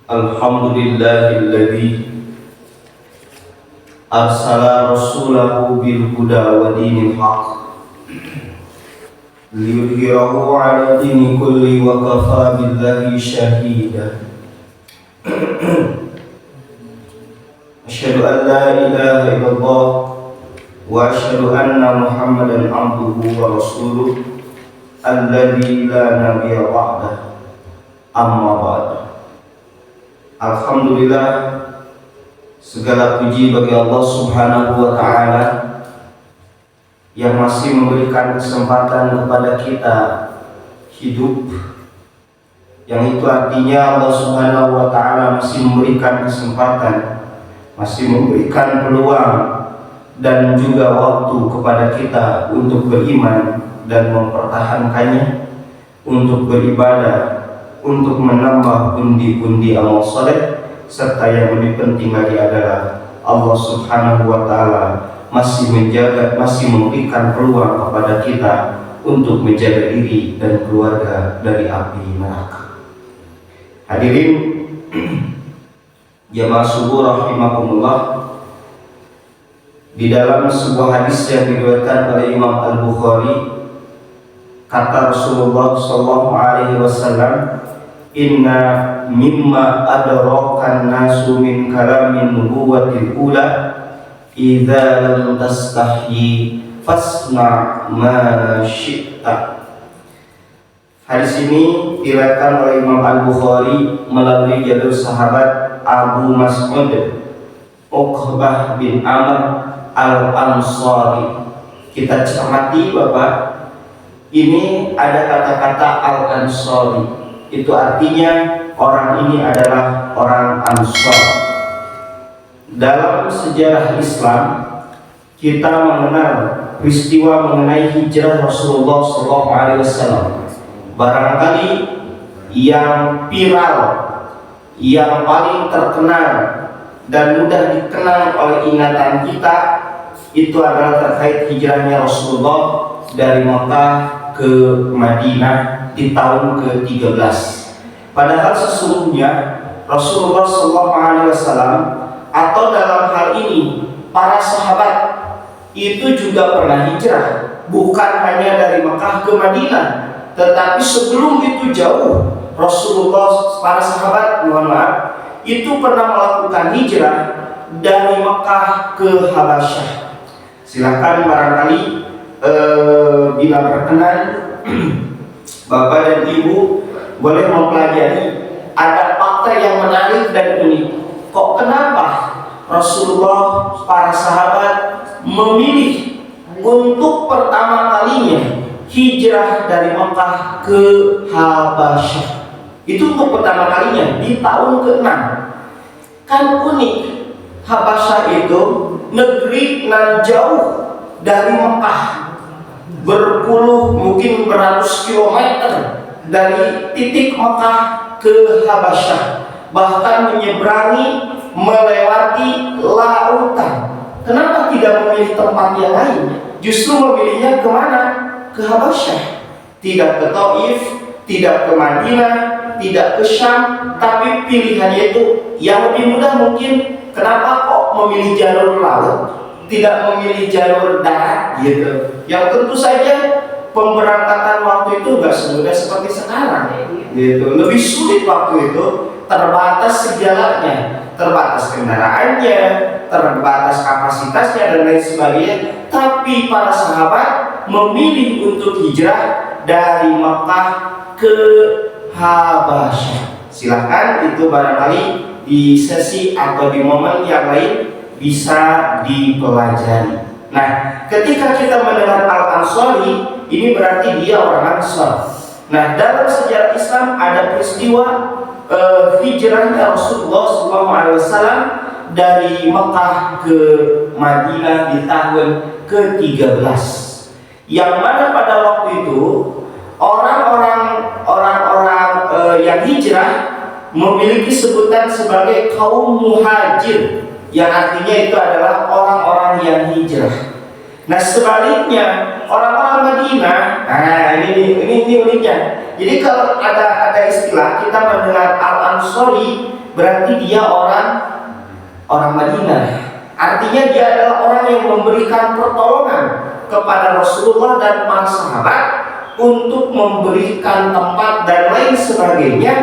Alhamdulillahilladzi arsala rasulahu bil huda wa dinil haq liyudhhirahu ala dini kulli wa kafa billahi shahida. Asyhadu an la ilaha illallah wa asyhadu anna Muhammadan abduhu wa rasuluh alladzi la nabiyya ba'dah. Amma ba'd. Alhamdulillah, segala puji bagi Allah Subhanahu wa ta'ala yang masih memberikan kesempatan kepada kita hidup, yang itu artinya Allah Subhanahu wa ta'ala masih memberikan kesempatan, masih memberikan peluang dan juga waktu kepada kita untuk beriman dan mempertahankannya, untuk beribadah, untuk menambah pundi-pundi amal soleh, serta yang lebih penting lagi adalah Allah Subhanahu wa ta'ala masih menjaga, masih memberikan peluang kepada kita untuk menjaga diri dan keluarga dari api neraka. Hadirin jamaah subuh rahimakumullah, di dalam sebuah hadis yang diriwayatkan oleh Imam Al-Bukhari, kata Rasulullah sallallahu alaihi wasallam, inna mimma adrakan nasu min kalamin nubuwatil ula idza lam tastahyi fasna ma syi'ta. Hadis ini diriwayatkan oleh Imam Al-Bukhari melalui jalur sahabat Abu Mas'ud Uqbah bin Amr Al-Ansari. Kita cermati Bapak, ini ada kata-kata Al-Ansari. Itu artinya orang ini adalah orang Ansor. Dalam sejarah Islam kita mengenal peristiwa mengenai hijrah Rasulullah SAW. Barangkali yang viral, yang paling terkenal dan mudah dikenal oleh ingatan kita itu adalah terkait hijrahnya Rasulullah dari Makkah ke Madinah di tahun ke-13. Padahal sesungguhnya Rasulullah SAW atau dalam hal ini para sahabat itu juga pernah hijrah, bukan hanya dari Makkah ke Madinah, tetapi sebelum itu jauh Rasulullah, para sahabat, itu pernah melakukan hijrah dari Makkah ke Habasyah. Silakan barangkali bila berkenan Bapak dan Ibu boleh mempelajari, ada fakta yang menarik dan unik. Kok kenapa Rasulullah, para sahabat memilih untuk pertama kalinya hijrah dari Makkah ke Habasyah? Itu untuk pertama kalinya di tahun ke-6. Kan unik, Habasyah itu negeri nan jauh dari Makkah, berpuluh mungkin beratus kilometer dari titik Makkah ke Habasyah, bahkan menyeberangi, melewati lautan. Kenapa tidak memilih tempat yang lain? Justru memilihnya kemana? Ke Habasyah. Tidak ke Taif, tidak ke Madinah, tidak ke Syam, tapi pilihannya itu yang lebih mudah mungkin. Kenapa kok memilih jalur laut, tidak memilih jalur darat gitu? Yang tentu saja pemberangkatan waktu itu nggak semudah seperti sekarang gitu. Lebih sulit waktu itu, terbatas segalanya, terbatas kendaraannya, terbatas kapasitasnya dan lain sebagainya. Tapi para sahabat memilih untuk hijrah dari Makkah ke Habasyah. Silakan itu barangkali di sesi atau di momen yang lain bisa dipelajari. Nah, ketika kita mendengar Al-Ansari, ini berarti dia orang Ansar. Nah, dalam sejarah Islam ada peristiwa hijrahnya Rasulullah SAW dari Mekah ke Madinah di tahun ke-13, yang mana pada waktu itu orang-orang yang hijrah memiliki sebutan sebagai kaum muhajir, yang artinya itu adalah orang-orang yang hijrah. Nah, sebaliknya orang-orang Madinah, ini uniknya. Jadi kalau ada istilah kita mendengar Al-Ansari berarti dia orang Madinah. Artinya dia adalah orang yang memberikan pertolongan kepada Rasulullah dan para sahabat untuk memberikan tempat dan lain sebagainya,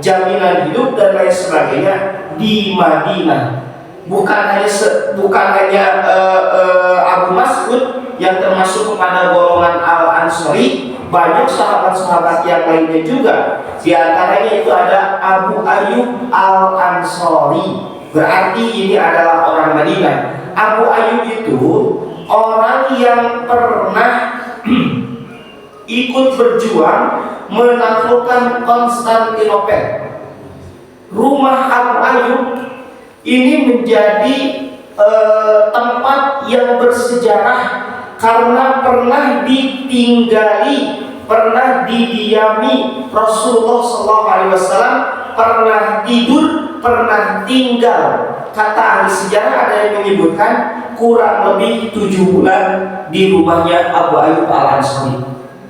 jaminan hidup dan lain sebagainya di Madinah. Bukan hanya Abu Mas'ud yang termasuk kepada golongan Al-Ansari, banyak sahabat-sahabat yang lainnya juga. Di antaranya itu ada Abu Ayyub Al-Ansari. Berarti ini adalah orang Madinah. Abu Ayyub itu orang yang pernah ikut berjuang menaklukkan Konstantinopel. Rumah Abu Ayyub ini menjadi tempat yang bersejarah karena pernah ditinggali, pernah didiami Rasulullah SAW, pernah tidur, pernah tinggal. Kata ahli sejarah ada yang menyebutkan kurang lebih 7 bulan di rumahnya Abu Ayyub Al-Ansari.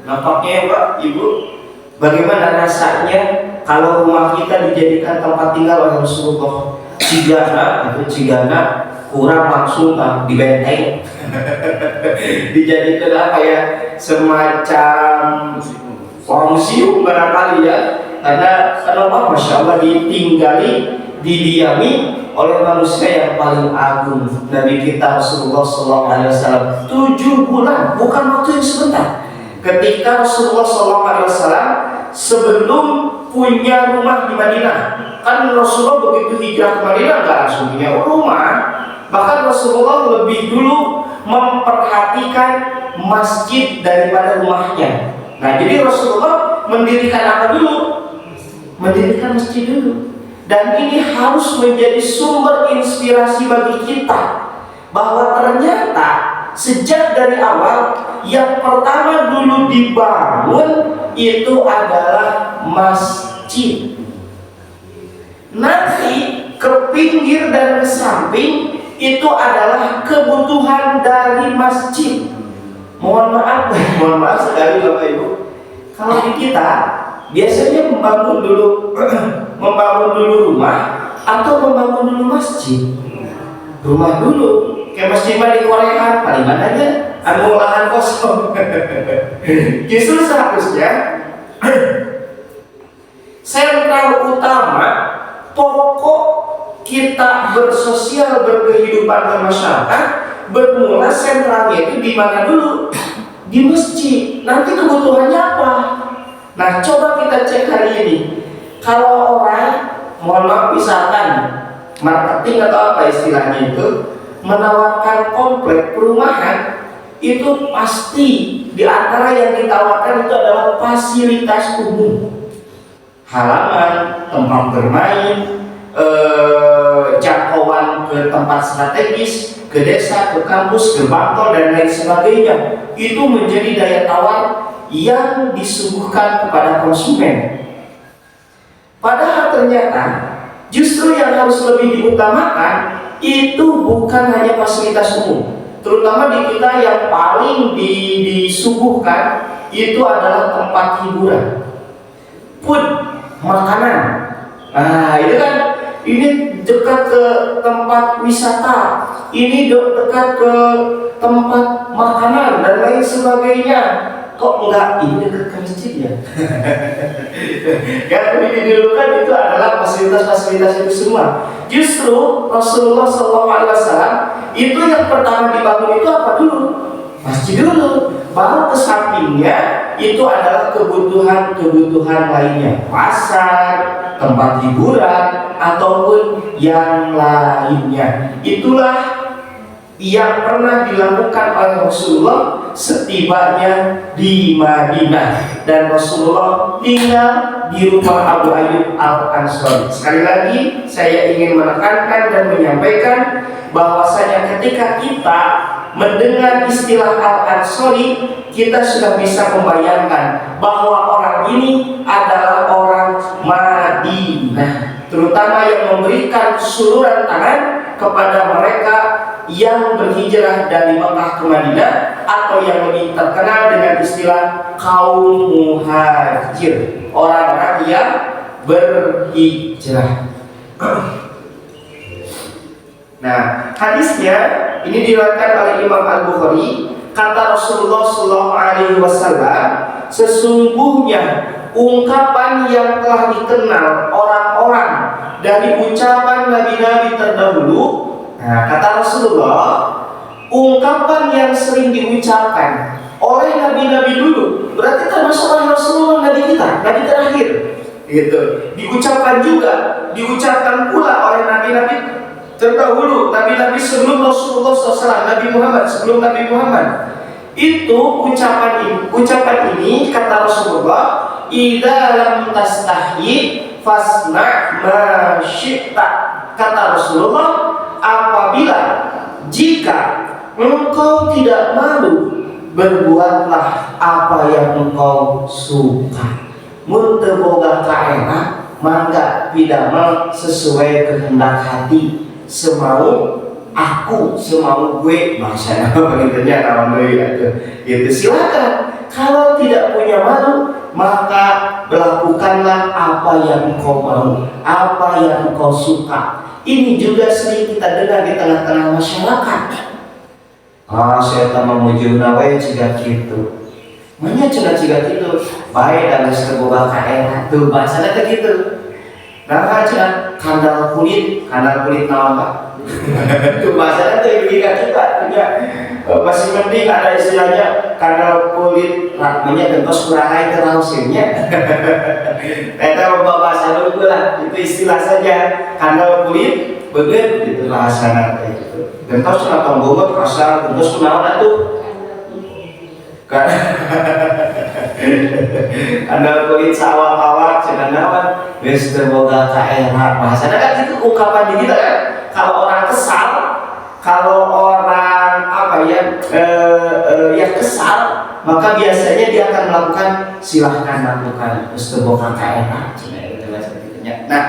Nampaknya ya Pak, Ibu, bagaimana rasanya kalau rumah kita dijadikan tempat tinggal oleh Rasulullah? Cigana kurang langsung dibenteng. Dijadikan apa ya, semacam museum barangkali ya, karena kenapa? Masya Allah, ditinggali, didiami oleh manusia yang paling agung, Nabi kita Rasulullah SAW. 7 bulan, bukan waktu yang sebentar. Ketika Rasulullah SAW sebelum punya rumah di Madinah, kan Rasulullah begitu hijrah ke Madinah nggak langsung punya rumah. Bahkan Rasulullah lebih dulu memperhatikan masjid daripada rumahnya. Nah, jadi Rasulullah mendirikan apa dulu? Mendirikan masjid dulu. Dan ini harus menjadi sumber inspirasi bagi kita, bahwa ternyata sejak dari awal yang pertama dulu dibangun itu adalah masjid. Nanti ke pinggir dan ke samping itu adalah kebutuhan dari masjid. Mohon maaf sekali Bapak Ibu, kalau di kita biasanya membangun dulu rumah atau membangun dulu masjid. Rumah dulu, kayak masjid di Korea paling adanya anu lahan kosong. Justru seharusnya sentral utama, pokok kita bersosial, berkehidupan bermasyarakat, bermula sentralnya itu di mana dulu? Di masjid. Nanti kebutuhannya apa? Nah, coba kita cek hari ini. Kalau orang, mohon maaf, misalkan marketing atau apa istilahnya itu, menawarkan komplek perumahan, itu pasti di antara yang ditawarkan itu adalah fasilitas umum. Halaman, tempat bermain, jangkauan ke tempat strategis, ke desa, ke kampus, ke bangkol dan lain sebagainya. Itu menjadi daya tawar yang disuguhkan kepada konsumen. Padahal ternyata justru yang harus lebih diutamakan itu bukan hanya fasilitas umum. Terutama di kita yang paling disuguhkan itu adalah tempat hiburan, food, makanan. Nah, itu kan, ini dekat ke tempat wisata, ini dekat ke tempat makanan dan lain sebagainya. Kok enggak ini dekat ke masjid ya? Yang didulukan itu adalah fasilitas-fasilitas itu semua. Justru Rasulullah SAW itu yang pertama dibangun itu apa dulu? Masjid dulu. Baru ke sampingnya itu adalah kebutuhan-kebutuhan lainnya, pasar, tempat hiburan, ataupun yang lainnya. Itulah yang pernah dilakukan oleh Rasulullah setibanya di Madinah, dan Rasulullah tinggal di rumah Abu Ayyub Al-Ansari. Sekali lagi saya ingin menekankan dan menyampaikan bahwasanya ketika kita mendengar istilah Al-Ansari, kita sudah bisa membayangkan bahwa orang ini adalah orang Madinah, terutama yang memberikan suluran tangan kepada mereka yang berhijrah dari Mekah ke Madinah, atau yang lebih terkenal dengan istilah kaum muhajir, orang-orang yang berhijrah. Nah, hadisnya ini diriwayatkan oleh Imam Al-Bukhari, kata Rasulullah Shallallahu Alaihi Wasallam, sesungguhnya ungkapan yang telah dikenal orang-orang dari ucapan nabi-nabi terdahulu. Nah, kata Rasulullah, ungkapan yang sering diucapkan oleh nabi-nabi dulu, berarti termasuk oleh Rasulullah, nabi kita, nabi terakhir, gitu. Diucapkan pula oleh nabi-nabi terdahulu, nabi-nabi sebelum Rasulullah SAW, Nabi Muhammad, sebelum Nabi Muhammad. Itu ucapan ini kata Rasulullah, idza lam tastahyi fasna' ma syi'ta. Kata Rasulullah, apabila jika engkau tidak malu, berbuatlah apa yang engkau suka. Mun teu boga kaena, mangga pidamel sesuai kehendak hati, semau aku, semau gue, maksudnya pengertiannya naon deui itu silakan. Kalau tidak punya malu, maka lakukanlah apa yang engkau mau, apa yang engkau suka. Ini juga sering kita dengar di tengah-tengah masyarakat. Saya tak memuji nawe ciga gitu. Manya ciga gitu, baik dan sebuah kaelah tuh bahasanya teh gitu. Nah, cenah kandal kulit naon Pak? Itu bahasanya teh juga juga. Masih penting ada istilahnya kandal kulit, namanya gentos kurang air terausinnya. Eta bahasa dulu lah, itu istilah saja. Kandal kulit beget gitu bahasana teh gitu. Gentos kenapa bobot rasa gentos kunaon atuh? Kandal kulit sawah-awak cenah naon geus teu boga kaelah. Bahasana kan itu ungkapan di kita kan. Kalau orang kesal, kalau orang yang kesal, maka biasanya dia akan melakukan silahkan lakukan geus teu boga kaelah cenah itu bahasanya. Nah,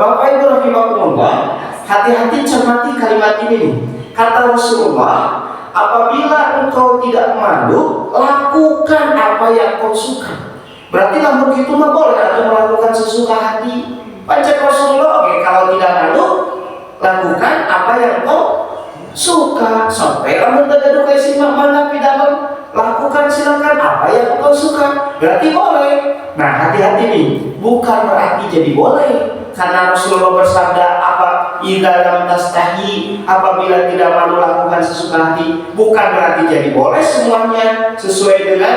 Bapak Ibu rahimakumullah, hati-hati cermati kalimat ini nih. Kata Rasulullah, apabila engkau tidak malu, lakukan apa yang kau suka. Berarti lamun kitu mah boleh atau melakukan sesuka hati. Pancen Rasulullah oke, kalau tidak malu, lakukan apa yang kau suka. Sampai lamun teu gaduh ka simak mana pidamel, lakukan silakan apa yang kau suka. Berarti boleh. Nah, hati-hati nih, bukan berarti jadi boleh. Karena Rasulullah bersabda apa? Idza lam tastahi, apabila tidak malu lakukan sesuka hati, bukan berarti jadi boleh semuanya sesuai dengan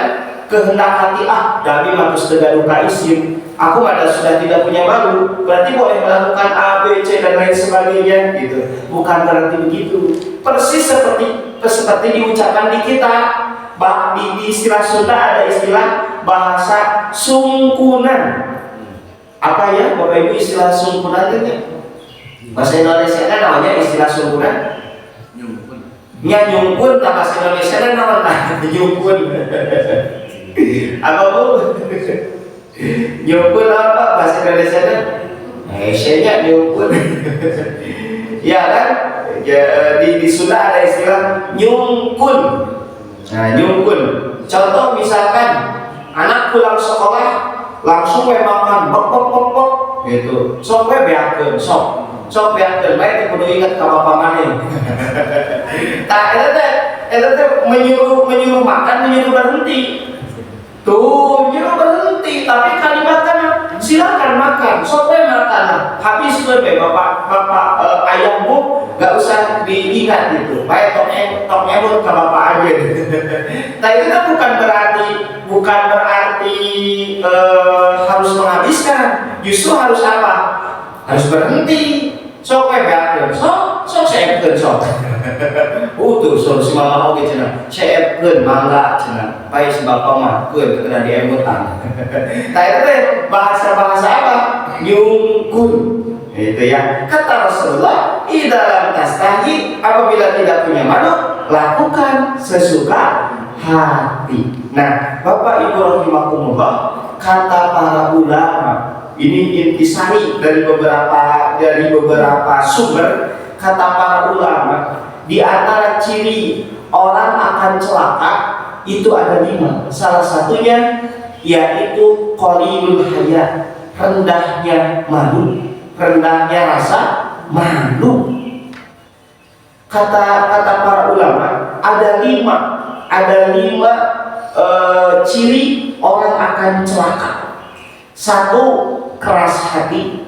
kehendak hati. Nabi matus tegaduh ka isim, aku ada sudah tidak punya malu, berarti boleh melakukan A, B, C dan lain sebagainya gitu. Bukan berarti begitu. Persis seperti diucapkan di kita. Di istilah Sunda ada istilah bahasa sungkunan. Apa ya Bapak Ibu istilah sungkunan itu? Bahasa Indonesia kan namanya istilah sungkunan. Nyungkun, bahasa Indonesia kan namanya nyungkun. Apa Bu? Nyungkun apa bahasa Indonesia kan? Nya nyungkun. Ya kan? Ya, di Sunda ada istilah nyungkun. Nah, nyungkun. Contoh misalkan anak pulang sekolah langsung makan bok gitu. Sok we beakeun, sok beakeun bae kudu ingat ka bapa maneh. Tah eta teh menyuruh makan, menyuruh berhenti. Tuh, nyuruh berhenti, tapi kalimatnya silakan makan, sok we makan. Habis we bapak ayahmu gak usah diingat gitu. Baik tok nyebut ke bapak aja. Nah, itu kan bukan berarti harus menghabiskan, justru harus apa? Harus berhenti. Sok we beakeun, sok saekeun sok. Tuh solusi mama oge cenah. Saekeun mangga cenah. Bae si bapak mah keun teu kena diemutan. Tah itu teh bahasa-bahasa apa? Nyungkun. Itu ya. Kata Rasulullah, idza lam tastahi, apabila tidak punya malu, lakukan sesuka hati. Nah, Bapak Ibu rahimakumullah, kata para ulama, ini intisari dari beberapa sumber. Kata para ulama, di antara ciri orang akan celaka itu ada 5. Salah satunya yaitu qalilul haya, rendahnya malu. rendahnya rasa malu. Kata para ulama ada lima ciri orang akan celaka. Satu, keras hati.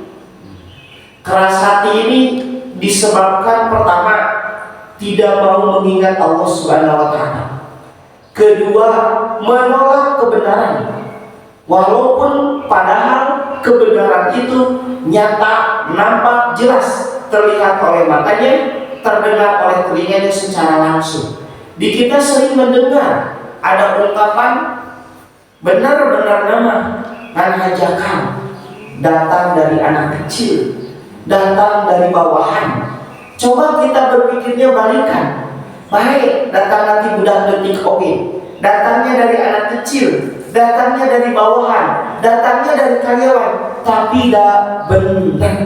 Keras hati ini disebabkan pertama tidak mau mengingat Allah Subhanahu wa taala. Kedua, menolak kebenaran. Walaupun padahal kebenaran itu nyata, nampak, jelas, terlihat oleh matanya, terdengar oleh telinganya secara langsung. Di kita sering mendengar ada ungkapan benar-benar nama manhajakam, datang dari anak kecil, datang dari bawahan. Coba kita berpikirnya balikan. Baik, datang nanti budak detik oke. Datangnya dari anak kecil, datangnya dari bawahan, datangnya dari karyawan, tapi tidak benar.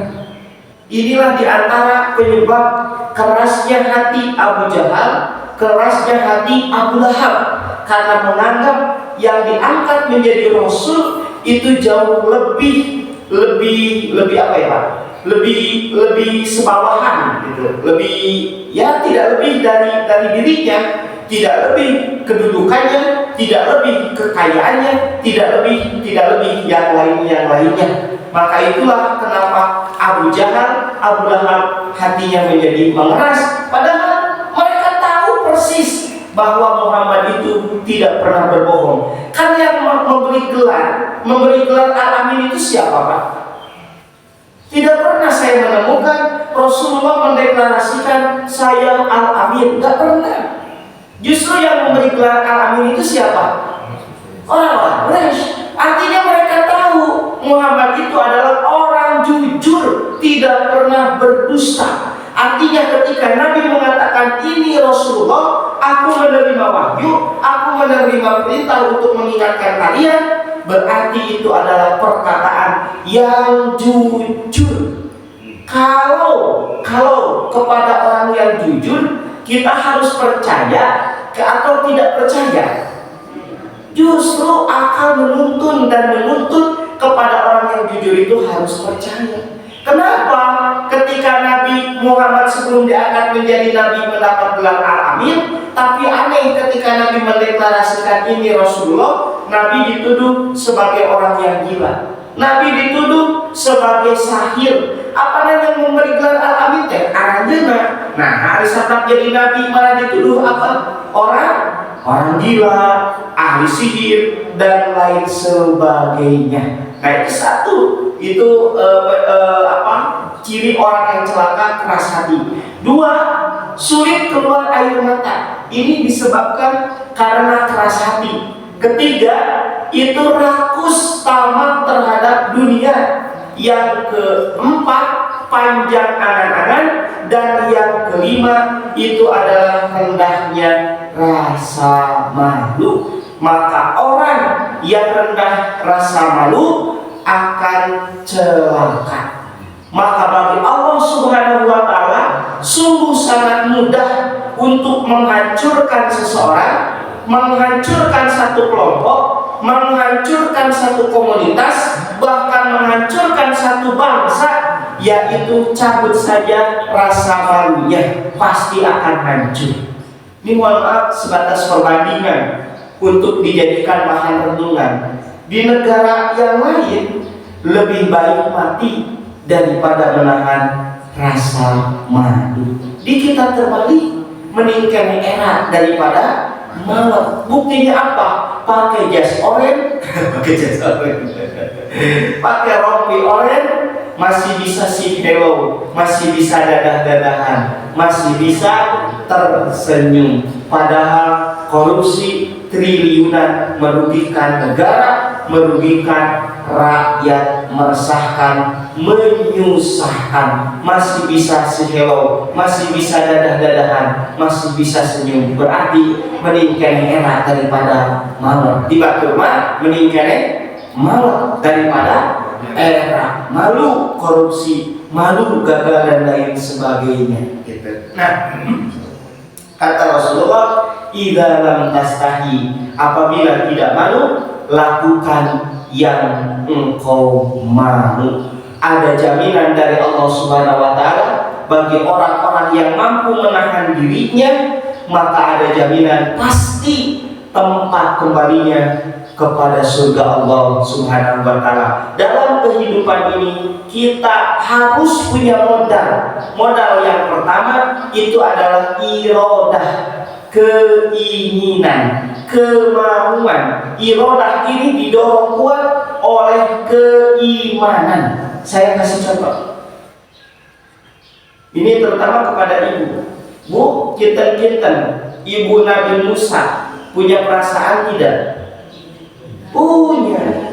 Inilah diantara penyebab kerasnya hati Abu Jahal, kerasnya hati Abu Lahab, karena menganggap yang diangkat menjadi Rasul itu jauh lebih apa ya Pak? Lebih sebawahan gitu, lebih ya tidak lebih dari dirinya, tidak lebih kedudukannya, tidak lebih kekayaannya, tidak lebih yang lainnya. Maka itulah kenapa Abu Jahal, Abu Lahab hatinya menjadi mengeras, padahal mereka tahu persis bahwa Muhammad itu tidak pernah berbohong. Kan yang memberi gelar Al-Amin itu siapa Pak? Tidak pernah saya menemukan Rasulullah mendeklarasikan saya Al-Amin, tidak pernah. Justru yang memberi gelar Al-Amin itu siapa? Orang-orang Quraisy. Artinya mereka tahu Muhammad itu adalah orang jujur, tidak pernah berdusta. Artinya ketika Nabi mengatakan ini Rasulullah, aku menerima wahyu, aku menerima perintah untuk mengingatkan kalian, berarti itu adalah perkataan yang jujur. Kalau kepada orang yang jujur kita harus percaya atau tidak percaya? Justru akal menuntun kepada orang yang jujur itu harus percaya. Kenapa? Ketika Nabi Muhammad sebelum diangkat menjadi Nabi mendapat gelar Al-Amin, tapi aneh ketika Nabi mendeklarasikan ini Rasulullah, Nabi dituduh sebagai orang yang gila. Nabi dituduh sebagai sahir. Apa yang memberi gelar Al-Amin? Aranjeuna. Nah, hari saat jadi Nabi malah dituduh apa? Orang gila, ahli sihir dan lain sebagainya. Nah, itu satu. Itu ciri orang yang celaka, keras hati. Dua, sulit keluar air mata. Ini disebabkan karena keras hati. Ketiga, itu rakus tamak terhadap dunia. Yang keempat, panjang angan-angan. Dan yang kelima, itu adalah rendahnya rasa malu. Maka orang yang rendah rasa malu akan celaka. Maka bagi Allah Subhanahu wa taala sungguh sangat mudah untuk menghancurkan seseorang, menghancurkan satu kelompok, menghancurkan satu komunitas, bahkan menghancurkan satu bangsa, yaitu cabut saja rasa malunya, pasti akan hancur. Ini mohon maaf sebatas perbandingan untuk dijadikan bahan renungan. Di negara yang lain lebih baik mati daripada menahan rasa malu. Di kita terbalik, meningkatkan era daripada malu. Buktinya apa? Pakai jas oranye, pakai rompi oranye, masih bisa si hello, masih bisa dadah-dadahan, masih bisa tersenyum. Padahal korupsi triliunan merugikan negara, merugikan rakyat, meresahkan, menyusahkan, masih bisa si hello, masih bisa dadah-dadahan, masih bisa senyum. Berarti meningkatkan era daripada malu. Dibatur mah meningkatkan malu daripada era. Malu korupsi, malu gagal dan lain sebagainya. Nah, kata Rasulullah, idza lam tastahi, apabila tidak malu, lakukan yang engkau malu. ada jaminan dari Allah Subhanahu wa taala bagi orang-orang yang mampu menahan dirinya, maka ada jaminan pasti tempat kembalinya kepada surga Allah Subhanahu wa taala. Dalam kehidupan ini kita harus punya modal. Modal yang pertama itu adalah iradah, keinginan, kemauan. Iradah ini didorong kuat oleh keimanan. Saya kasih contoh. Ini terutama kepada ibu. Bu, kinten-kinten ibu Nabi Musa punya perasaan tidak? Punya.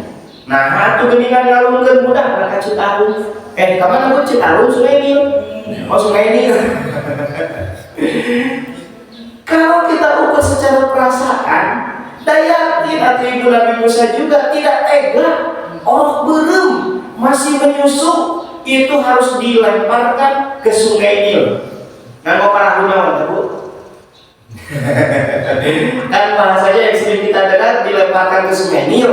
Nah, itu geningan ngalungkeun budak mereka Citarum. Kapan aku Citarum Sungai Nil? Oh, Sungai Nil. Kalau kita ukur secara perasaan, dayakin atau ibu Nabi Musa juga tidak tega. Orang belum masih menyusup, itu harus dilemparkan ke Sungai Nil. Nah, mau parah gunawan, Bu? Kan bahasanya yang sering kita dengar dilemparkan ke Sungai Nil.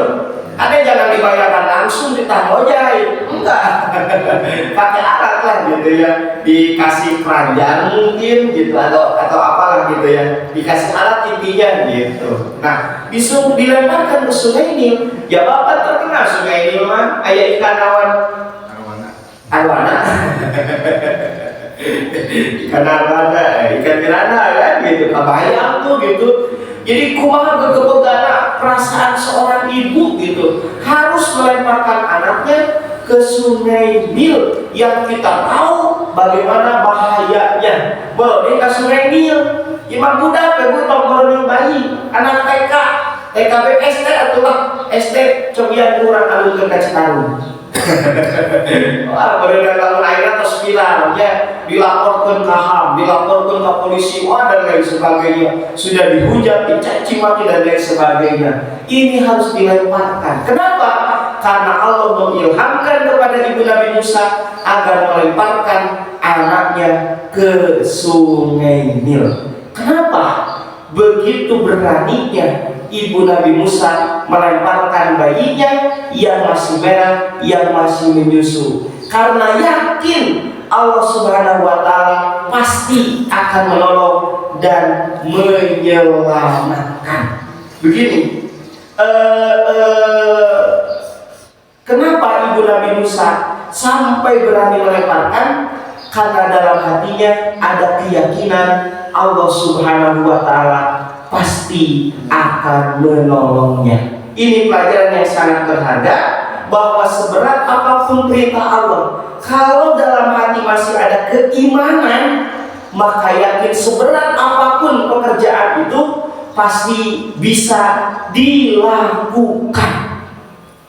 Ada yang jangan dibayarkan langsung ditangojai, enggak. Pakai alat lah gitu ya, dikasih keranjang mungkin gitu atau apalah gitu ya, dikasih alat intinya gitu. Nah, disuruh dilemparkan ke Sungai Nil. Ya Bapak terkenal Sungai Nil mah, aya ikan arwana. Ikan arwana, ikan piranha kan gitu, kebayang tuh gitu. Jadi kumaha gegebegana perasaan seorang ibu gitu, harus melemparkan anaknya ke Sungai Nil yang kita tahu bagaimana bahayanya. Boleh ke Sungai Nil, imam budak ibu tong bayi, anak TK, TKB SD atulah SD cobian kurang alungkeun ka Citarum. Wah, berenang lalu air atau spiral ya, dilaporkan ke HAM, dilaporkan ke polisi, dan lain sebagainya. Sudah dihujat, dicaci maki dan lain sebagainya. Ini harus dilemparkan. Kenapa? Karena Allah mengilhamkan kepada ibu Nabi Musa agar melemparkan anaknya ke Sungai Nil. Kenapa? Begitu beraninya ibu Nabi Musa melemparkan bayinya yang masih merah, yang masih menyusu, karena yakin Allah Subhanahu wa taala pasti akan menolong dan menyelamatkan. Begini, kenapa ibu Nabi Musa sampai berani melemparkan? Karena dalam hatinya ada keyakinan Allah Subhanahu wa taala pasti akan menolongnya. Ini pelajaran yang sangat berharga, bahwa seberat apapun perintah Allah, kalau dalam hati masih ada keimanan, maka yakin seberat apapun pekerjaan itu pasti bisa dilakukan.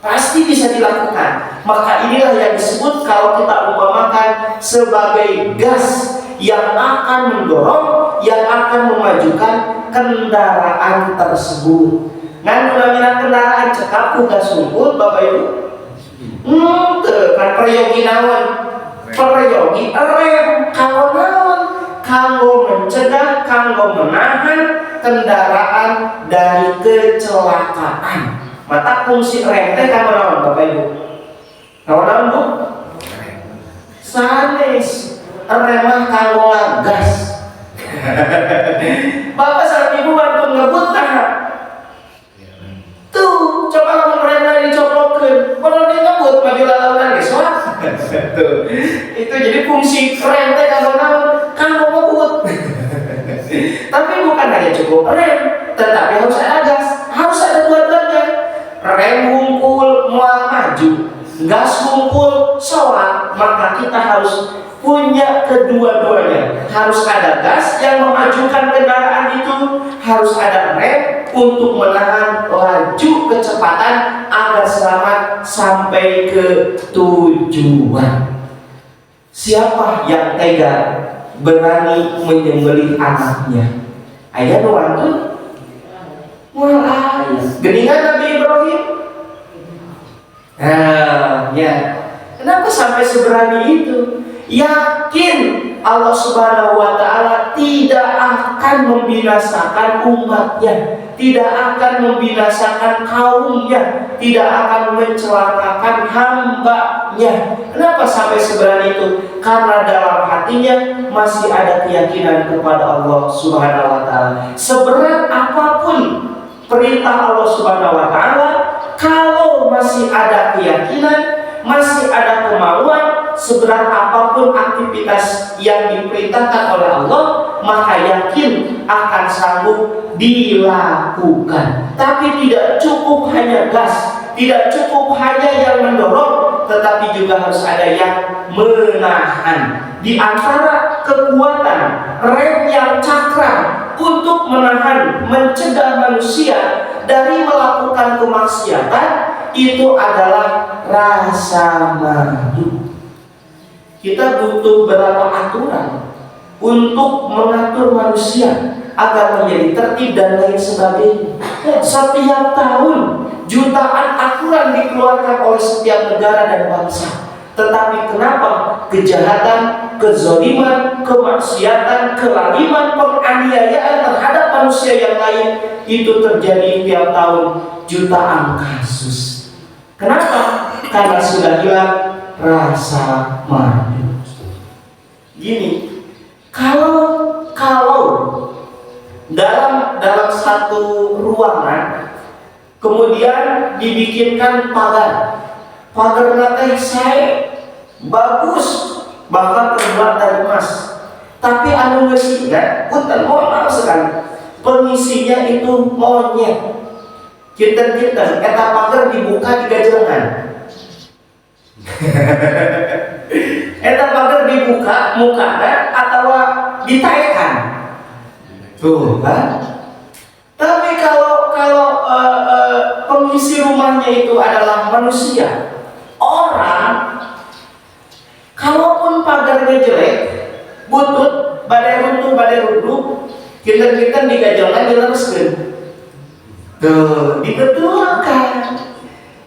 Pasti bisa dilakukan. Maka inilah yang disebut kalau kita umpamakan sebagai gas yang akan mendorong, yang akan memajukan kendaraan tersebut. Ngan namina kendaraan cekap ku gas sungkul Bapak Ibu. Kan peryogi naon? Peryogi rem kanggo naon? Kanggo mencegah, kanggo menahan kendaraan dari kecelakaan. Mata fungsi rem teh kanggo naon Bapak Ibu? Kanggo naon Bu? Sanes. Remah kanggo gas. Bapak saat ibu waktu ngebut tuh coba lamun remnya dicoplokeun, kalau dia ngebut maju lalaunan geus wah. Tuh. Itu jadi fungsi rem teh kanggo naon? Kanggo ngebut. Tapi bukan hanya cukup rem, tetapi harus ada gas, harus ada dua-duanya. Rem hungkul moal maju, gas hungkul soal, maka kita harus punya kedua-duanya. Harus ada gas yang memajukan kendaraan itu, harus ada rem untuk menahan laju kecepatan agar selamat sampai ke tujuan. Siapa yang tega berani menyembelih anaknya? Ayah nuantun mual ayah geningan Nabi Ibrahim. Nah, ya. Kenapa sampai seberani itu? Yakin Allah Subhanahu wa Ta'ala tidak akan membinasakan umatnya, tidak akan membinasakan kaumnya, tidak akan mencelakakan hambanya. Kenapa sampai seberani itu? Karena dalam hatinya masih ada keyakinan kepada Allah Subhanahu wa Ta'ala. Seberat apapun perintah Allah Subhanahu wa Ta'ala, kalau masih ada keyakinan, masih ada kemauan, seberat apapun aktivitas yang diperintahkan oleh Allah, maka yakin akan sanggup dilakukan. Tapi tidak cukup hanya gas, tidak cukup hanya yang mendorong, tetapi juga harus ada yang menahan. Di antara kekuatan rem yang cakram untuk menahan, mencegah manusia dari melakukan kemaksiatan, itu adalah rasa malu. Kita butuh beberapa aturan untuk mengatur manusia agar menjadi tertib dan lain sebagainya. Setiap tahun jutaan aturan dikeluarkan oleh setiap negara dan bangsa. Tetapi kenapa kejahatan, kezaliman, kemaksiatan, kelaliman, penganiayaan terhadap manusia yang lain itu terjadi tiap tahun jutaan kasus? Kenapa? Karena sudah hilang rasa malu. Gini, kalau dalam satu ruangan kemudian dibikinkan pagar nanti saya bagus, bahkan terbuat dari emas, tapi anu ngesinya punten, mohon maaf sekali, pengisinya itu monyet. Kita eta pagar dibuka di gajengan. Eta pagar dibuka mukanya atau ditaekan. Tuh kan? Tapi kalau pengisi rumahnya itu adalah manusia, orang, kalaupun pagarnya jelek, butut, badai runtuh, kita digajengan dilereskeun. Tuh, dibetulkan.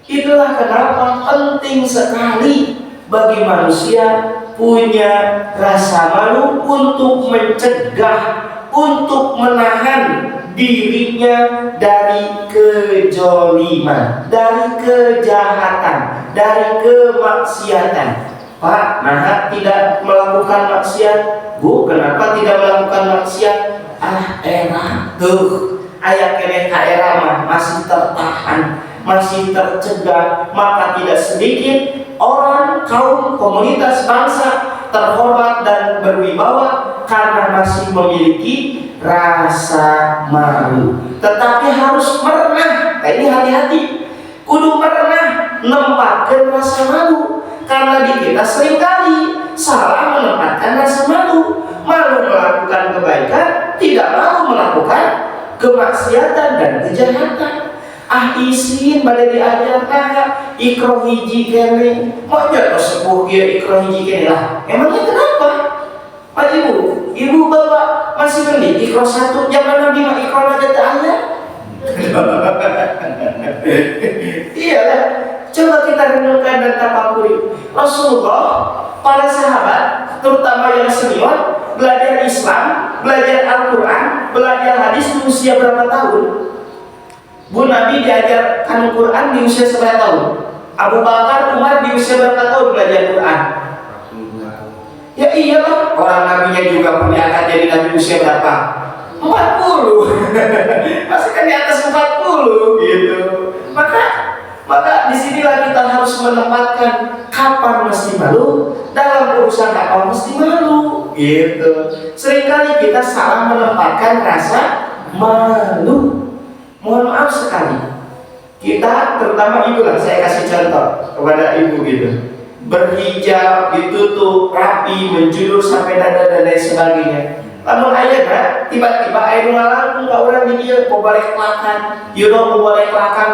Itulah kenapa penting sekali bagi manusia punya rasa malu untuk mencegah, untuk menahan dirinya dari kejoliman, dari kejahatan, dari kemaksiatan. Pak, nah tidak melakukan maksiat. Bu, kenapa tidak melakukan maksiat? Enak tuh. Ayat kene era mah masih tertahan, masih tercegah, maka tidak sedikit orang, kaum, komunitas, bangsa terhormat dan berwibawa karena masih memiliki rasa malu. Tetapi harus merenah. Ini hati-hati. Kudu merenah nempatkan rasa malu, karena di kita seringkali salah menempatkan rasa malu. Malu melakukan kebaikan, tidak malu melakukan kemaksiatan dan kejahatan. Isin pada diajarkan ikro hiji kene, mau jatuh sepuh dia ikro hiji kene lah. Emangnya kenapa? Pak ibu bapak masih mending ikro satu, zaman Nabi mah ikro aja tak ada. Iyalah, coba kita renungkan dan tafakuri. Rasulullah, para sahabat, terutama yang senior, belajar Islam, belajar Al-Quran, belajar hadis di usia berapa tahun? Bu Nabi diajar Al-Quran di usia berapa tahun? Abu Bakar, Umar di usia berapa tahun belajar Quran? Ya iyalah, orang nabinya juga punya angkat jadi nabi usia berapa? 40. Masih kan di atas 40 gitu. Maka disinilah kita harus menempatkan kapan mesti malu, dalam urusan apa mesti malu gitu. Seringkali kita salah menempatkan rasa malu. Mohon maaf sekali, kita terutama ibu lah, saya kasih contoh kepada ibu gitu, berhijab, ditutup, rapi, menjulur sampai dada dan lain sebagainya. Namun ayah kan, tiba-tiba ayah ngalang nggak orang di dia mau balik makan, mau balik makan.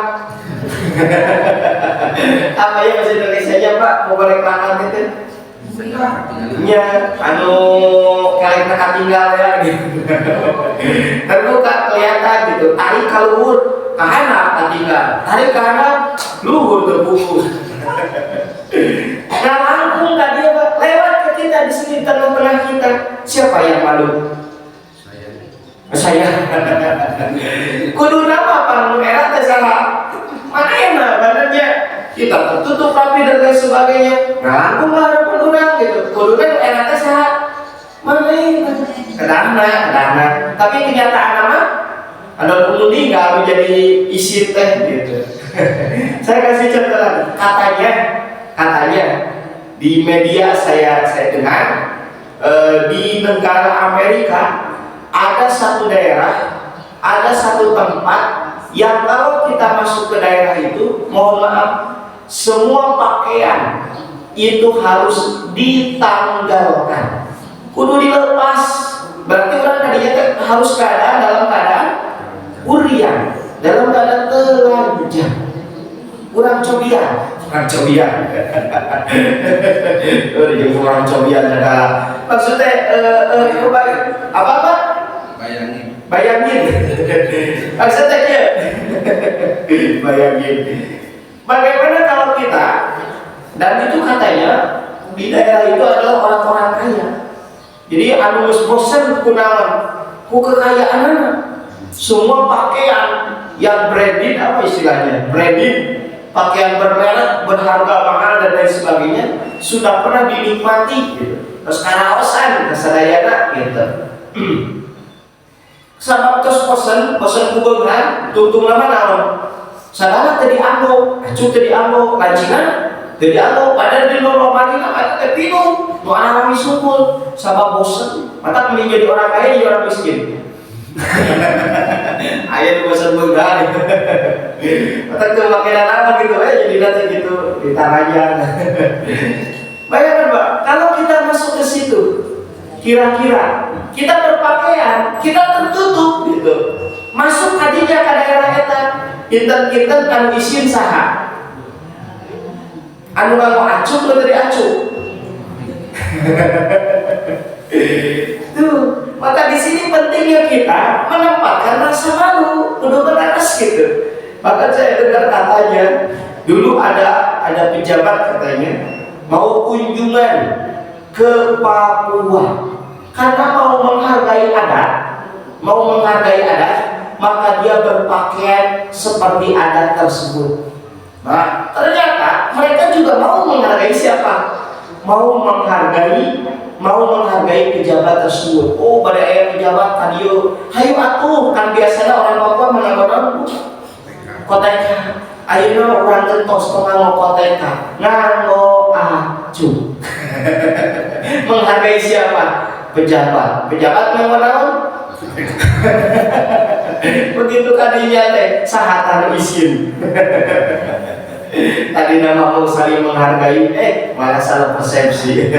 Apa ya bahasa Indonesia nya Pak, mau balik makan itu? Ya, kalian mereka tinggal ya gitu. Terbuka kelihatan gitu, tarik ke luhur, kanan tinggal, tarik ke kanan, luhur terbungkus. Nggak langkung kan dia lewat ke kita di di sini tengah-tengah kita. Siapa yang malu? Saya. Kudu nama panu era teh salah. Mana enak badannya kita tertutup rapi dan lain sebagainya. Nganggung lah harapan orang gitu. Kudu kan era teh salah. Mana enak? Kedana. Tapi kenyataan nama ada pengundi nggak menjadi isi teh gitu. Saya kasih contoh lagi. Katanya di media saya dengar di negara Amerika ada satu daerah, ada satu tempat yang kalau kita masuk ke daerah itu, mohon maaf, semua pakaian itu harus ditanggalkan, kudu dilepas. Berarti orang tadinya harus dalam keadaan urian, dalam keadaan telanjang. Orang cobian. Orang cobian adalah maksudnya itu apa? Bayangin. Maksudnya dia bayangin. Bagaimana kalau kita, dan itu katanya di daerah itu adalah orang-orang kaya. Jadi anu geus bosen kunaon ku kekayaan, semua pakaian yang branded, apa istilahnya, branded, pakaian bermerek, berharga mahal dan lain sebagainya sudah pernah dinikmati gitu. Terus karaosan kasadayana gitu. Sabab tos bosen kubeungan tungtung lama naon. Sadana teu dianggo, acuh teu dianggo, kajian teu dianggo, padahal di luar Madinah ada teh pinuh, nu arami sungkul, sabab bosen. Mata mending jadi orang kaya jadi orang miskin. Ayat bosan begal. Mata teu make dana gitu jadi data gitu ditarajan. Bayangkan Pak, kalau kita masuk ke situ, kira-kira kita berpakaian, kita tertutup gitu. Masuk kadinya ke daerah eta, kinten-kinten anu isin saha? Anu mau acuh teu diacuh. Tuh, maka di sini pentingnya kita menempatkan rasa malu, kudu beranas gitu. Maka saya dengar katanya, dulu ada pejabat katanya mau kunjungan ke Papua. Karena mau menghargai adat, maka dia berpakaian seperti adat tersebut. Nah, ternyata mereka juga mau menghargai siapa? Mau menghargai pejabat tersebut. Oh, pada ayah pejabat kadio, hayu atuh, kan biasanya orang Papua menanggapan koteka. Ayeuna urang gentos nganggo koteka, nganggo acuh. Menghargai siapa? Pejabat yang menawan. Begitu kadinya teh sahatan isin. Tadi nama mau saling menghargai, malah salah persepsi.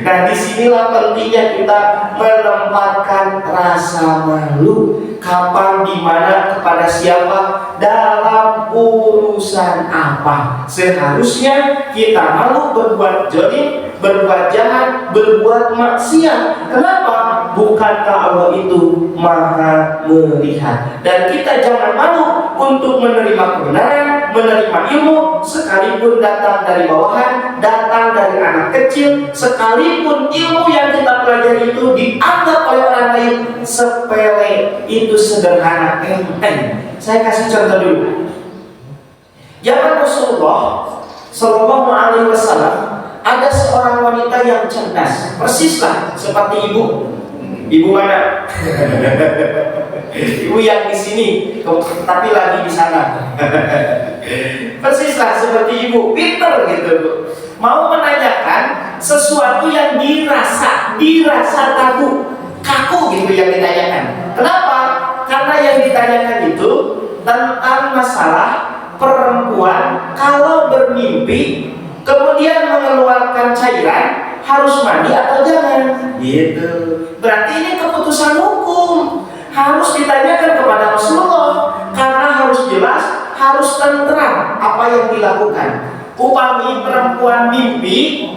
Nah, disinilah pentingnya kita menempatkan rasa malu. Kapan, dimana, kepada siapa, dalam urusan apa. Seharusnya kita malu berbuat zalim, berbuat jahat, berbuat maksiat. Kenapa? Bukankah Allah itu maha melihat? Dan kita jangan malu untuk menerima kebenaran, menerima ilmu, sekalipun datang dari bawahan, datang dari anak kecil, sekalipun ilmu yang kita pelajari itu dianggap oleh orang lain sepele, itu sederhana, enteng. Saya kasih contoh dulu. Zaman Rasulullah Sallallahu Alaihi Wasallam ada seorang wanita yang cerdas, persislah seperti ibu. Ibu mana? Ibu yang di sini, tapi lagi di sana. Persislah seperti ibu, pinter gitu Bu. Mau menanyakan sesuatu yang dirasa kaku gitu yang ditanyakan. Kenapa? Karena yang ditanyakan itu tentang masalah perempuan kalau bermimpi kemudian mengeluarkan cairan harus mandi atau jangan gitu. Berarti ini keputusan hukum harus ditanyakan kepada Rasulullah, karena harus jelas, harus tenteram apa yang dilakukan. Upami perempuan mimpi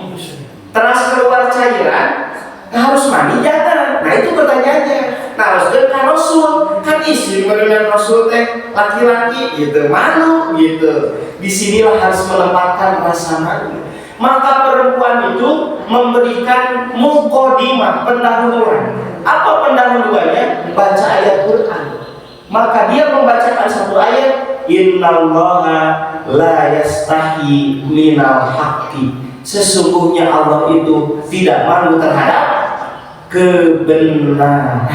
terus keluar cairan harus mandi jangan. Nah itu pertanyaannya. Nah harus dengan Rasul, kan istri dengan Rasul teh laki-laki gitu, malu gitu. Disinilah harus menempatkan rasa malu. Maka perempuan itu memberikan muqaddimah, pendahuluan. Apa pendahuluannya? Baca ayat Quran. Maka dia membacakan satu ayat, innallaha la yastahi minal haqqi. Sesungguhnya Allah itu tidak malu terhadap kebenaran.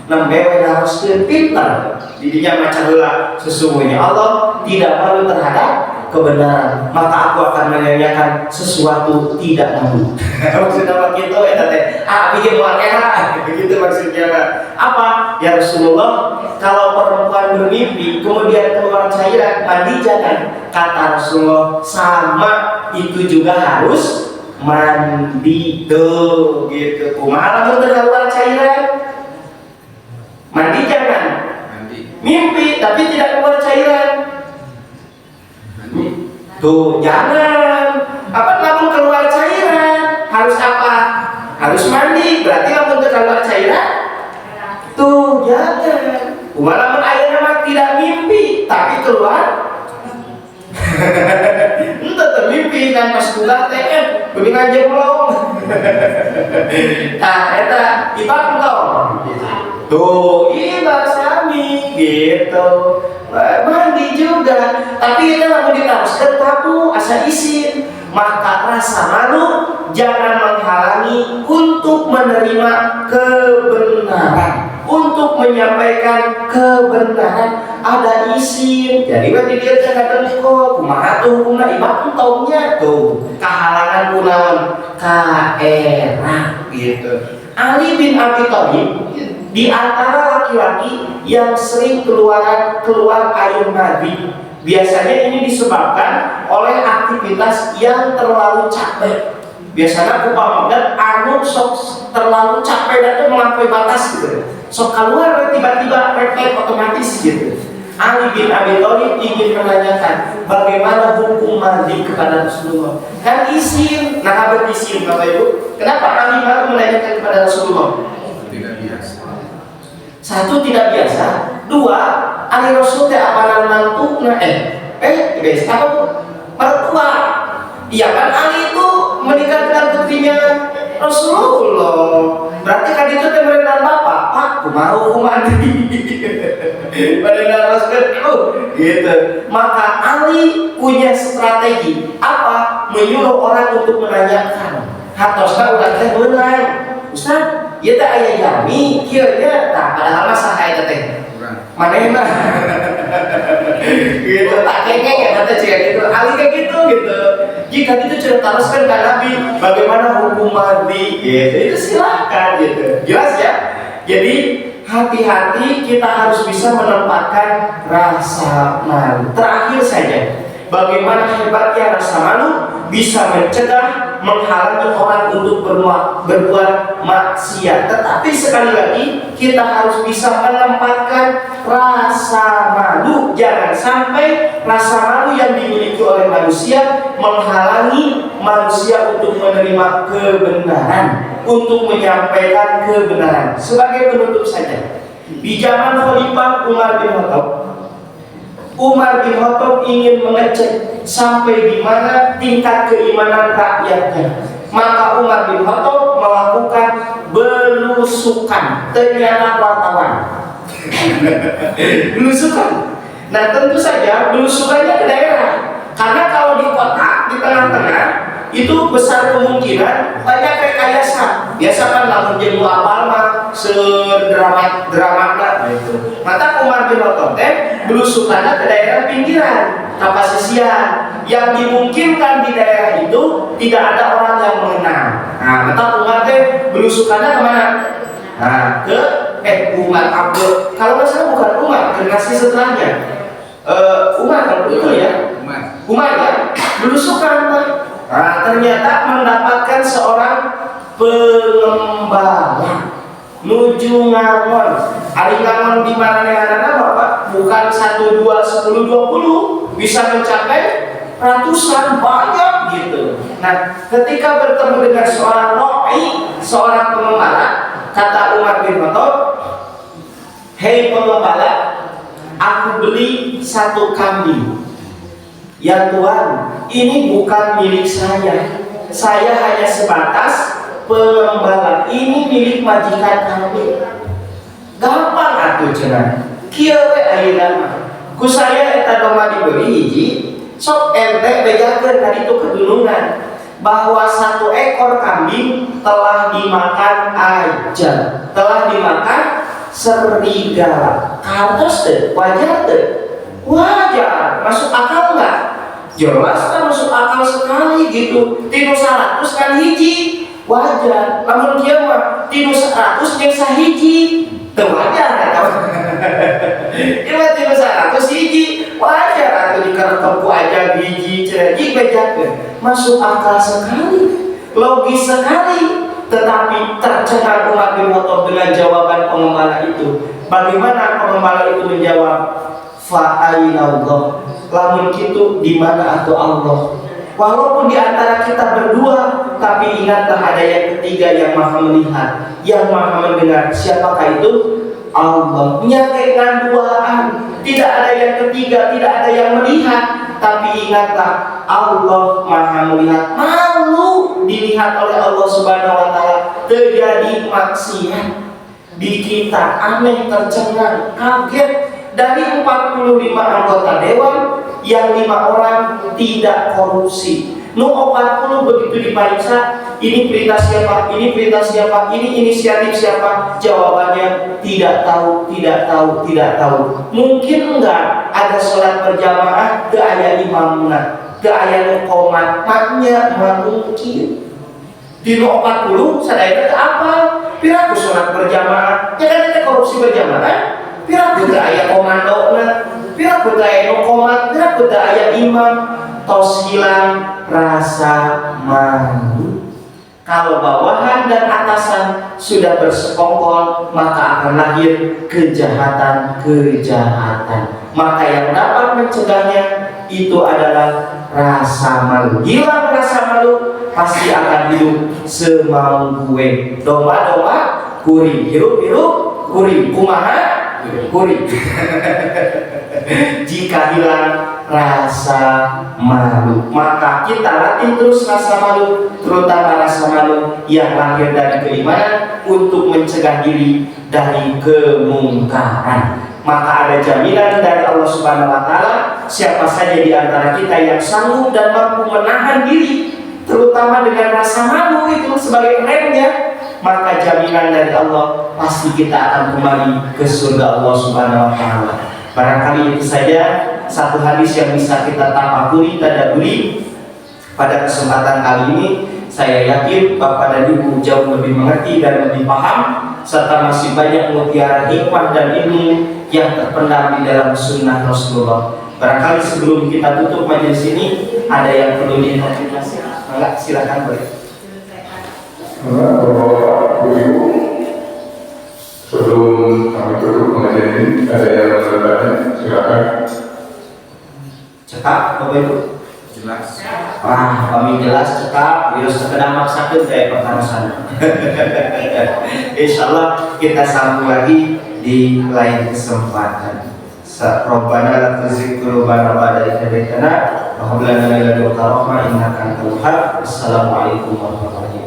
Namanya harus pintar. Jadinya macam heula, sesungguhnya Allah tidak malu terhadap kebenaran. Maka aku akan menyanyikan sesuatu tidak malu. Maksudnya begitu ya teh. Bikin muakera begitu maksudnya. Apa? Ya Rasulullah, kalau perempuan bermimpi kemudian keluar cairan, mandi jangan. Kata Rasulullah, sama itu juga harus mandi tuh gitu. Kumaha lamun keluar cairan? Mandi jangan. Mimpi tapi tidak keluar cairan. Tuh jangan. Apa lamun keluar cairan? Harus apa? Harus mandi. Berarti lamun keluar cairan? Tuh jangan. Walaupun ayahnya tidak mimpi tapi keluar. Entah termimpi kan pas buka teh kuning aja belum. Nah, eta ibarat tau. Tuh, ibarat sami gitu. Mandi juga. Tapi kita mau diteruskan tabu asa isin. Maka rasa malu jangan menghalangi untuk menerima kebenaran, untuk menyampaikan kebenaran. Ada isin. Jadi waktu dia kata kok kumaha tuh hukumna ibarat taunya tuh kehalangan kunaon kaerah gitu. Ali bin Abi Thalib di antara laki-laki yang sering keluar air madi. Biasanya ini disebabkan oleh aktivitas yang terlalu capek. Biasanya upamakan anu sok terlalu capek dan melampaui batas gitu. Sok keluar tiba-tiba refleks otomatis gitu. Ali bin Abi Thalib ingin menanyakan bagaimana hukum mandi kepada Rasulullah. Kan isin, nah berisin Bapak Ibu. Kenapa Ali baru menanyakan kepada Rasulullah? Tidak biasa. Satu, tidak biasa. Dua, Ali Rasul teh apa mantu guys, apa mertua. Iya kan Ali itu menikah dengan putrinya Rasulullah. Berarti kan itu pemerintahan bapak. Pak, aku mau mandi. Pada Rasul gitu. Maka Ali punya strategi apa? Menyuruh orang untuk menanyakan. Hatosna udah teh beunang. Ustaz, ieu teh aya jami, kieu nya tah padahal mah saha eta teh? Manehna. Gitu tak kengeng ya kata cik gitu. Ali kayak gitu. Jika itu cerita teruskan ke Nabi bagaimana hukum mandi gitu. Itu silakan gitu. Jelas ya? Jadi hati-hati, kita harus bisa menempatkan rasa malu. Terakhir saja, bagaimana hebatnya rasa malu bisa mencegah, menghalangi orang untuk berbuat maksiat. Tetapi sekali lagi kita harus bisa menempatkan rasa malu. Jangan sampai rasa malu yang dimiliki oleh manusia menghalangi manusia untuk menerima kebenaran, untuk menyampaikan kebenaran. Sebagai penutup saja, di zaman Khalifah Umar bin Khattab ingin mengecek sampai di mana tingkat keimanan rakyatnya. Maka Umar bin Khattab melakukan belusukan. Ternyata wartawan. Belusukan. Nah tentu saja belusukannya ke daerah. Karena kalau di kota, di tengah-tengah itu besar kemungkinan banyak rekayasa. Biasa kan lamun jeung apal mah sedramat-dramatna gitu. Maka Umar bin Khattab belusukannya ke daerah pinggiran, ke pesisian yang dimungkinkan di daerah itu tidak ada orang yang mengenal. Nah, maka Umar belusukannya kemana? Nah, ke Umar Abdul. Kalau nggak salah bukan Umar, generasi setelahnya. Umar kalau itu ya. Umar ya, belusukan. Nah, ternyata mendapatkan seorang pengembala nuju ngamon. Ari ngamon di mana negarana Bapak? Bukan 1, 2, 10, 20, bisa mencapai ratusan, banyak gitu. Nah, ketika bertemu dengan seorang ra'i, seorang pengembala, kata Umar bin Khattab, "Hei pengembala, aku beli 1 kambing. Ya Tuhan, ini bukan milik saya. saya hanya sebatas pengembala, ini milik majikan kami. Gampang atuh cenah. Kieu we ayeuna ku saya eta domba dibeli hiji, sok ente bejakeun ka ditu kedunungan bahwa 1 ekor kambing telah dimakan aja, telah dimakan serigala. Kantos teu? Wajar teu? Wajar. Masuk akal nggak? Jelas kan masuk akal sekali gitu. Tinu 100 kan hiji, wajar. Namun kieu mah tinu 100 jeung sahiji teu wajar kan? Ieu tinu 100 hiji wajar atuh dikerekep ku aja hiji cenah ji bejakeun. Masuk akal sekali, logis sekali. Tetapi tercengang umat bin Khattab dengan jawaban pengembala itu. Bagaimana pengembala itu menjawab? Fa'ainallah, lamun kitu di mana atuh Allah? Walaupun di antara kita berdua, tapi ingatlah ada yang ketiga yang maha melihat, yang maha mendengar. Siapakah itu? Allah. Nyakekan duaan, tidak ada yang ketiga, tidak ada yang melihat, tapi ingatlah Allah maha melihat. Malu dilihat oleh Allah Subhanahu wa Ta'ala, terjadi maksiat di kita, aneh, tercengang, kaget. Dari 45 anggota dewan, yang 5 orang tidak korupsi. Nu 40 begitu diperiksa, ini perintah siapa, ini perintah siapa, ini inisiatif siapa? Jawabannya tidak tahu, tidak tahu, tidak tahu. Mungkin enggak ada sholat berjamaah ke aya imamna, ke aya qomat, maknya mungkin. Di 40 sadaya ke apa? Piraku sholat berjamaah, ya kan kita korupsi berjamaah. Piraku teu aya komandona, piraku teu aya qomat, piraku teu aya imam. Tos hilang rasa malu. Kalau bawahan dan atasan sudah bersekongkol, maka akan lahir kejahatan-kejahatan. Maka yang dapat mencegahnya itu adalah rasa malu. Hilang rasa malu, pasti akan hidup semau gue. Domba-domba kuring, hirup-hirup kuring, kumaha kuring. Jika hilang rasa malu, maka kita latih terus rasa malu, terutama rasa malu yang lahir dari keimanan, untuk mencegah diri dari kemungkaran. Maka ada jaminan dari Allah Subhanahu wa Ta'ala, siapa saja di antara kita yang sanggup dan mampu menahan diri, terutama dengan rasa malu itu sebagai remnya, maka jaminan dari Allah pasti kita akan kembali ke surga Allah Subhanahu wa Ta'ala. Barangkali itu saja satu hadis yang bisa kita tafakuri, tadabburi pada kesempatan kali ini. Saya yakin Bapak dan Ibu jauh lebih mengerti dan lebih paham, serta masih banyak mutiara hikmah dan ilmu yang terpendam di dalam sunnah Rasulullah. Barangkali sebelum kita tutup majelis ini, ada yang perlu diinformasi? Enggak, silakan boleh. Sebelum kami tutup pengajian ini, ada yang bertanya, silakan. Cekap, Bapak Ibu? Jelas. Wah, kami jelas cekap, virus sekedar maksakan saya pertanyaan. Insya Allah kita sambung lagi di lain kesempatan. Rabbana la tuzigh qulubana ba'da idh hadaytana wa hab lana min ladunka rahmah innaka antal wahhab. Assalamualaikum warahmatullahi wabarakatuh.